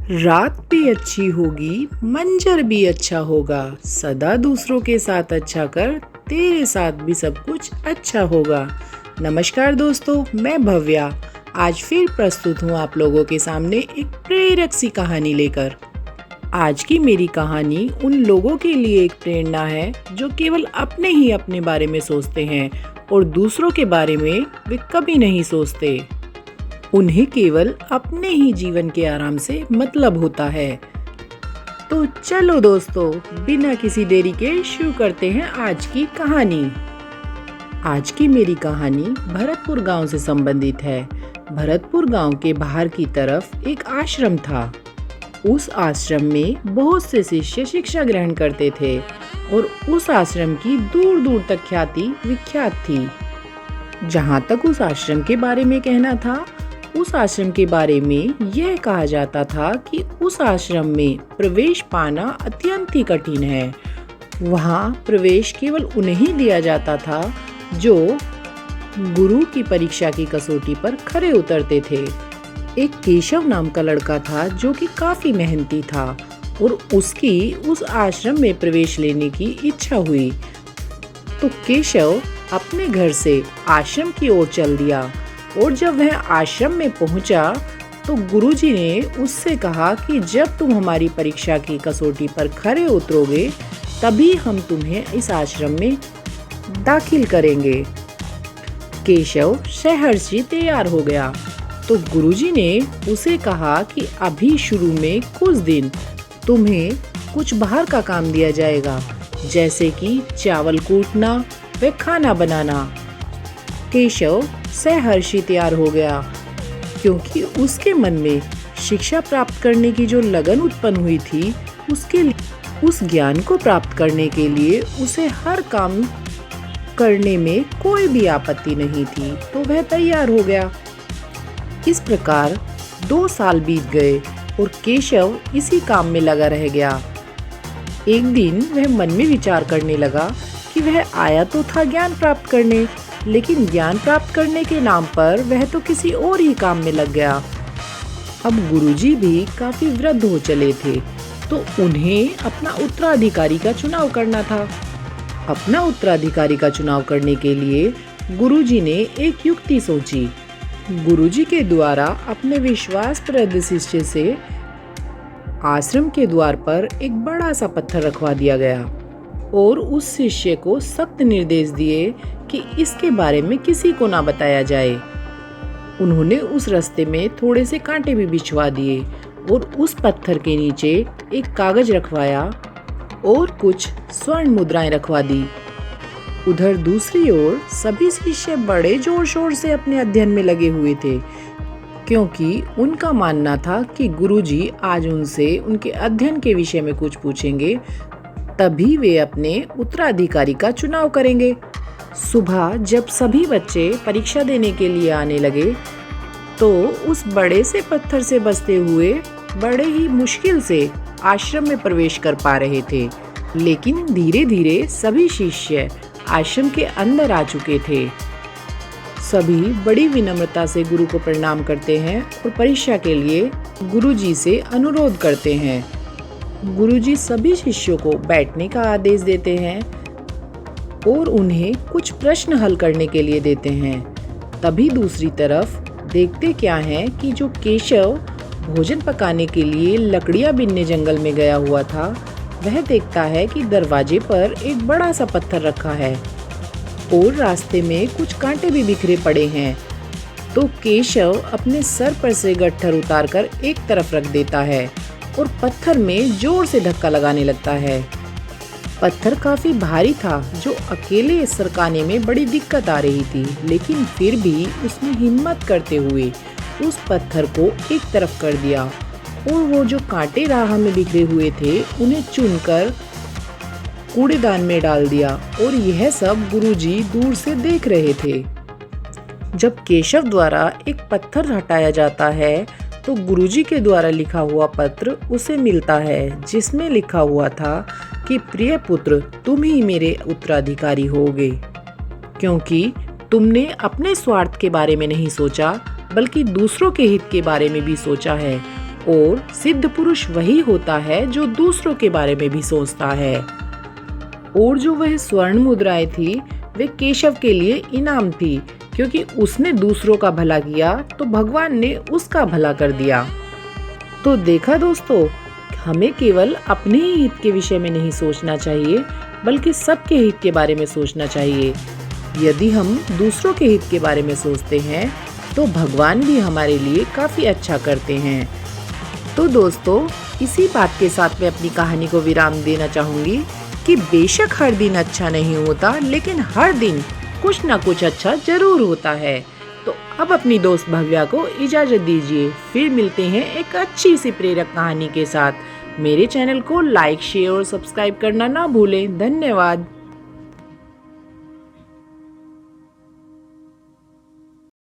रात भी अच्छी होगी, मंजर भी अच्छा होगा। सदा दूसरों के साथ अच्छा कर, तेरे साथ भी सब कुछ अच्छा होगा। नमस्कार दोस्तों, मैं भव्या आज फिर प्रस्तुत हूँ आप लोगों के सामने एक प्रेरक सी कहानी लेकर। आज की मेरी कहानी उन लोगों के लिए एक प्रेरणा है जो केवल अपने बारे में सोचते हैं और दूसरों के बारे में वे कभी नहीं सोचते। उन्हें केवल अपने ही जीवन के आराम से मतलब होता है। तो चलो दोस्तों, बिना किसी देरी के शुरू करते हैं आज की कहानी। आज की मेरी कहानी भरतपुर गांव से संबंधित है। भरतपुर गांव के बाहर की तरफ एक आश्रम था। उस आश्रम में बहुत से शिष्य शिक्षा ग्रहण करते थे और उस आश्रम की दूर दूर तक ख्याति विख्यात थी। जहाँ तक उस आश्रम के बारे में कहना था, उस आश्रम के बारे में यह कहा जाता था कि उस आश्रम में प्रवेश पाना अत्यंत ही कठिन है। वहाँ प्रवेश केवल उन्हें ही दिया जाता था जो गुरु की परीक्षा की कसौटी पर खरे उतरते थे। एक केशव नाम का लड़का था जो कि काफी मेहनती था और उसकी उस आश्रम में प्रवेश लेने की इच्छा हुई। तो केशव अपने घर से आश्रम की ओर चल दिया और जब वह आश्रम में पहुंचा तो गुरुजी ने उससे कहा कि जब तुम हमारी परीक्षा की कसौटी पर खरे उतरोगे तभी हम तुम्हें इस आश्रम में दाखिल करेंगे। केशव सहर्षि तैयार हो गया। तो गुरुजी ने उसे कहा कि अभी शुरू में कुछ दिन तुम्हें कुछ बाहर का काम दिया जाएगा, जैसे कि चावल कूटना व खाना बनाना। केशव सहर्षि तैयार हो गया क्योंकि उसके मन में शिक्षा प्राप्त करने की जो लगन उत्पन्न हुई थी, उस ज्ञान को प्राप्त करने के लिए उसे हर काम करने में कोई भी आपत्ति नहीं थी। तो वह तैयार हो गया। इस प्रकार 2 साल बीत गए और केशव इसी काम में लगा रह गया। एक दिन वह मन में विचार करने लगा कि वह आया तो था ज्ञान प्राप्त करने, लेकिन ज्ञान प्राप्त करने के नाम पर वह तो किसी और ही काम में लग गया। अब गुरुजी भी काफी वृद्ध हो चले थे, तो उन्हें अपना उत्तराधिकारी का चुनाव करना था। अपना उत्तराधिकारी का चुनाव करने के लिए गुरुजी ने एक युक्ति सोची। गुरुजी के द्वारा अपने विश्वासप्रद शिष्य से आश्रम के द्वार पर एक बड़ा सा पत्थर रखवा दिया गया और उस शिष्य को सख्त निर्देश दिए कि इसके बारे में किसी को ना बताया जाए। उन्होंने उस रास्ते में थोड़े से कांटे भी बिछवा दिए और उस पत्थर के नीचे एक कागज रखवाया और कुछ स्वर्ण मुद्राएं रखवा दी। उधर दूसरी ओर सभी शिष्य बड़े जोर शोर से अपने अध्ययन में लगे हुए थे, क्योंकि उनका मानना था कि गुरुजी आज उनसे उनके अध्ययन के विषय में कुछ पूछेंगे, तभी वे अपने उत्तराधिकारी का चुनाव करेंगे। सुबह जब सभी बच्चे परीक्षा देने के लिए आने लगे तो उस बड़े से पत्थर से बचते हुए बड़े ही मुश्किल से आश्रम में प्रवेश कर पा रहे थे। लेकिन धीरे धीरे सभी शिष्य आश्रम के अंदर आ चुके थे। सभी बड़ी विनम्रता से गुरु को प्रणाम करते हैं और परीक्षा के लिए गुरुजी से अनुरोध करते हैं। गुरुजी सभी शिष्यों को बैठने का आदेश देते हैं और उन्हें कुछ प्रश्न हल करने के लिए देते हैं। तभी दूसरी तरफ देखते क्या है कि जो केशव भोजन पकाने के लिए लकड़ियां बीनने जंगल में गया हुआ था, वह देखता है कि दरवाजे पर एक बड़ा सा पत्थर रखा है और रास्ते में कुछ कांटे भी बिखरे पड़े हैं। तो केशव अपने सर पर से गट्ठर उतारकर एक तरफ रख देता है और पत्थर में जोर से धक्का लगाने लगता है। पत्थर काफी भारी था, जो अकेले सरकाने में बड़ी दिक्कत आ रही थी, लेकिन फिर भी उसने हिम्मत करते हुए उस पत्थर को एक तरफ कर दिया और वो जो कांटे राह में बिखरे हुए थे उन्हें चुनकर कूड़ेदान में डाल दिया। और यह सब गुरुजी दूर से देख रहे थे। जब केशव द्वारा एक पत्थर हटाया जाता है तो गुरुजी के द्वारा लिखा हुआ पत्र उसे मिलता है, जिसमें लिखा हुआ था कि प्रिय पुत्र, तुम ही मेरे उत्तराधिकारी होगे, क्योंकि तुमने अपने स्वार्थ के बारे में नहीं सोचा बल्कि दूसरों के हित के बारे में भी सोचा है और सिद्ध पुरुष वही होता है जो दूसरों के बारे में भी सोचता है। और जो वह स्वर्ण मुद्राएं थी वे केशव के लिए इनाम थी, क्योंकि उसने दूसरों का भला किया तो भगवान ने उसका भला कर दिया। तो देखा दोस्तों, हमें केवल अपने ही हित के विषय में नहीं सोचना चाहिए, बल्कि सबके हित के बारे में सोचना चाहिए। यदि हम दूसरों के हित के बारे में सोचते हैं तो भगवान भी हमारे लिए काफ़ी अच्छा करते हैं। तो दोस्तों, इसी बात के साथ मैं अपनी कहानी को विराम देना चाहूँगी कि बेशक हर दिन अच्छा नहीं होता, लेकिन हर दिन कुछ ना कुछ अच्छा जरूर होता है। तो अब अपनी दोस्त भव्या को इजाज़त दीजिए, फिर मिलते हैं एक अच्छी सी प्रेरक कहानी के साथ। मेरे चैनल को लाइक, शेयर और सब्सक्राइब करना ना भूलें। धन्यवाद।